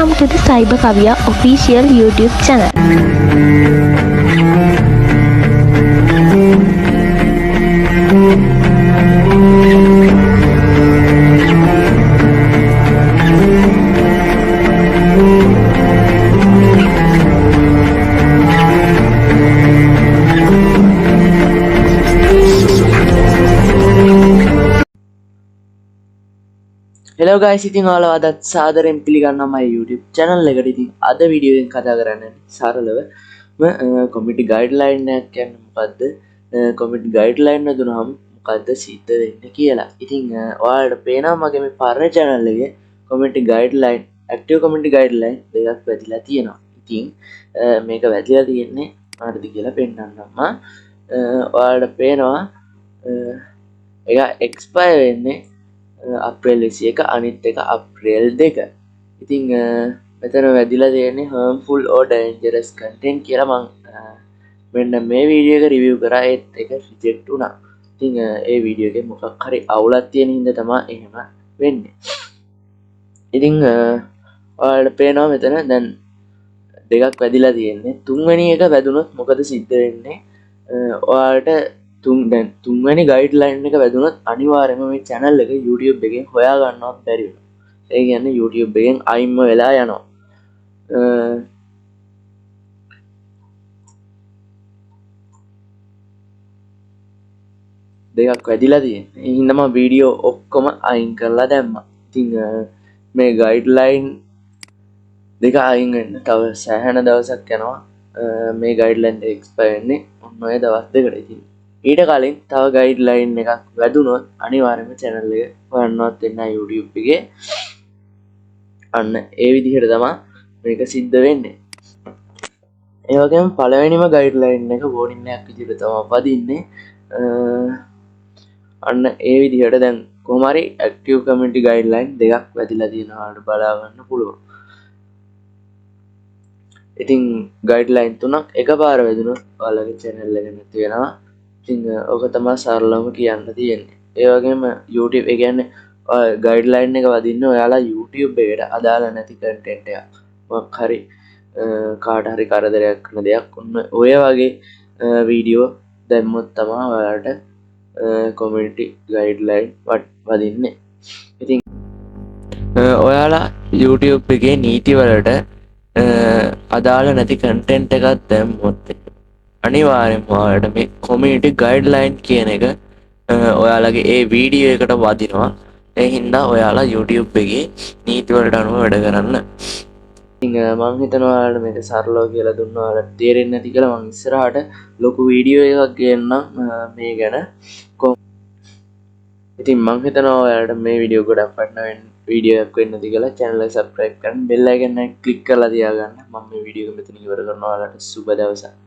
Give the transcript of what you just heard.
Welcome to the Kaviya official YouTube channel. Hello guys, ඉතින් ඔයාලා අදත් සාදරයෙන් පිළිගන්නවා my YouTube channel එකට. ඉතින් අද වීඩියෝ එකෙන් කතා කරන්නේ සරලව community guideline එකක් කියන්නේ මොකද්ද? community guideline එක දුනහම මොකද්ද සිද්ධ වෙන්නේ කියලා. ඉතින් ඔයාලට පේනවා මගේ මේ පරණ channel එකේ community guideline, active community guideline දෙකක් වැදිලා තියෙනවා. ඉතින් මේක වැදිලා තියෙන්නේ මොනවටද කියලා පෙන්නන්නම්. ඔයාලට පේනවා ඒක expire වෙන්නේ අප්‍රේල් 21 අනිත් එක අප්‍රේල් 2. ඉතින් මෙතන වැදිලා තියෙන්නේ harmful or dangerous content කියලා මම මෙන්න මේ වීඩියෝ එක රිවිව් කරා ඒත් ඒක රිජෙක්ට් වුණා. ඉතින් ඒ වීඩියෝ එකේ මොකක් හරි අවුලක් තියෙන හින්දා තමයි එහෙම වෙන්නේ. ඉතින් ඔයාලට පේනවා මෙතන දැන් දෙකක් වැදිලා තියෙන්නේ. තුන්වෙනි එක වැදුනොත් මොකද සිද්ධ වෙන්නේ? ඔයාලට තුන්වෙනි ගයිඩ්ලයින් එක වැදුනොත් අනිවාර්යයෙන්ම මේ channel එක YouTube එකෙන් හොයා ගන්නවත් බැරි වෙනවා. ඒ කියන්නේ YouTube එකෙන් අයින්ම වෙලා යනවා. දෙකක් වැදිලා තියෙනවා. ඒ හින්දා මම වීඩියෝ ඔක්කොම අයින් කරලා දැම්මා. ඉතින් මේ ගයිඩ්ලයින් දෙක අයින් වෙන්න තව සෑහෙන දවසක් යනවා. මේ ගයිඩ්ලයින් එක එක්ස්පයර් වෙන්නේ ඔන්න ඔය දවස් දෙකට. ඉතින් ඊට කලින් තව ගයිඩ්ලයින් එකක් වැදුනොත් අනිවාර්යයෙන්ම channel එක හොයන්නවත් වෙන්නේ YouTube එකේ. අන්න ඒ විදිහට තමයි මේක සිද්ධ වෙන්නේ. ඒ වගේම පළවෙනිම ගයිඩ්ලයින් එක warning එකක් විදිහට තමයි වදින්නේ. අන්න ඒ විදිහට දැන් කොහොම හරි active community guideline දෙකක් වැදිලා තියෙනවා වලට බලා ගන්න පුළුවන්. ඉතින් ගයිඩ්ලයින් තුනක් එකපාර වැදුනොත් ඔයාලගේ channel එක නැති වෙනවා. ඉතින් ඔක තමයි සරලවම කියන්න තියෙන්නේ. ඒ වගේම YouTube ඒ කියන්නේ ගයිඩ්ලයින් එක වදින්න ඔයාලා YouTube එකට අදාළ නැති content එකක් මොකක් හරි කාට හරි කරදරයක් කරන දෙයක් ඔය වගේ වීඩියෝ දැම්මොත් තමයි ඔයාලට community guideline වදින්නේ. ඉතින් ඔයාලා YouTube එකේ නීති වලට අදාළ නැති content එකක් දැම්මොත් අනිවාර්යෙන්ම ඔයාලට මේ community guideline කියන එක ඔයාලගේ ඒ වීඩියෝ එකට වදිනවා. ඒ හින්දා ඔයාලා YouTube එකේ නීති වලට අනුව වැඩ කරන්න. ඉතින් මම හිතනවා ඔයාලට මේක සරලව කියලා දුන්නා ඔයාලට තේරෙන්නේ නැති කියලා. මම ඉස්සරහට ලොකු වීඩියෝ එකක් ගේන්නම් මේ ගැන. ඉතින් මම හිතනවා ඔයාලට මේ වීඩියෝ ගොඩක් වටිනා වීඩියෝ එකක් වෙන්න ඇති කියලා. channel එක subscribe කරන්න, bell icon එක click කරලා තියාගන්න. මම මේ වීඩියෝ එක මෙතන ඉවර කරනවා. ඔයාලට සුබ දවසක්.